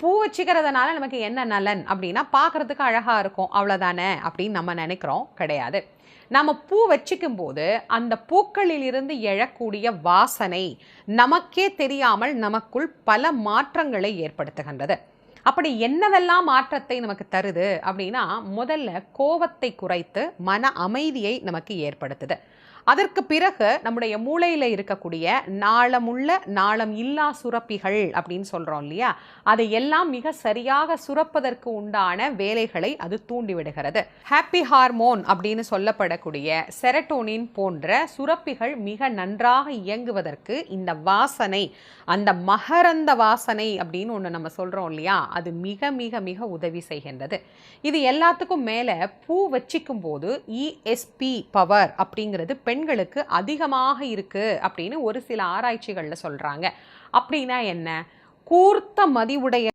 பூ வச்சுக்கிறதுனால நமக்கு என்ன நலன் அப்படின்னா பார்க்கறதுக்கு அழகாக இருக்கும் அவ்வளோதானே அப்படின்னு நம்ம நினைக்கிறோம். கிடையாது. நம்ம பூ வச்சுக்கும் போது அந்த பூக்களில் இருந்து எழக்கூடிய வாசனை நமக்கே தெரியாமல் நமக்குள் பல மாற்றங்களை ஏற்படுத்துகின்றது. அப்படி என்னவெல்லாம் மாற்றத்தை நமக்கு தருது அப்படின்னா, முதல்ல கோபத்தை குறைத்து மன அமைதியை நமக்கு ஏற்படுத்துது. அதற்கு பிறகு நம்முடைய மூளையில் இருக்கக்கூடிய நாளமுள்ள நாளம் இல்லா சுரப்பிகள் அப்படின்னு சொல்கிறோம் இல்லையா, அதை எல்லாம் மிக சரியாக சுரப்பதற்கு உண்டான வேலைகளை அது தூண்டிவிடுகிறது. ஹாப்பி ஹார்மோன் அப்படின்னு சொல்லப்படக்கூடிய செரட்டோனின் போன்ற சுரப்பிகள் மிக நன்றாக இயங்குவதற்கு இந்த வாசனை, அந்த மகரந்த வாசனை அப்படின்னு ஒன்று நம்ம சொல்கிறோம் இல்லையா, அது மிக மிக மிக உதவி செய்கின்றது. இது எல்லாத்துக்கும் மேலே பூ வச்சிக்கும் போது இஎஸ்பி பவர் அப்படிங்கிறது பெண்களுக்கு அதிகமாக இருக்கு அப்படின்னு ஒரு சில ஆராய்ச்சிகளில் சொல்றாங்க. அப்படின்னா என்ன? கூர்த்த மதிவுடைய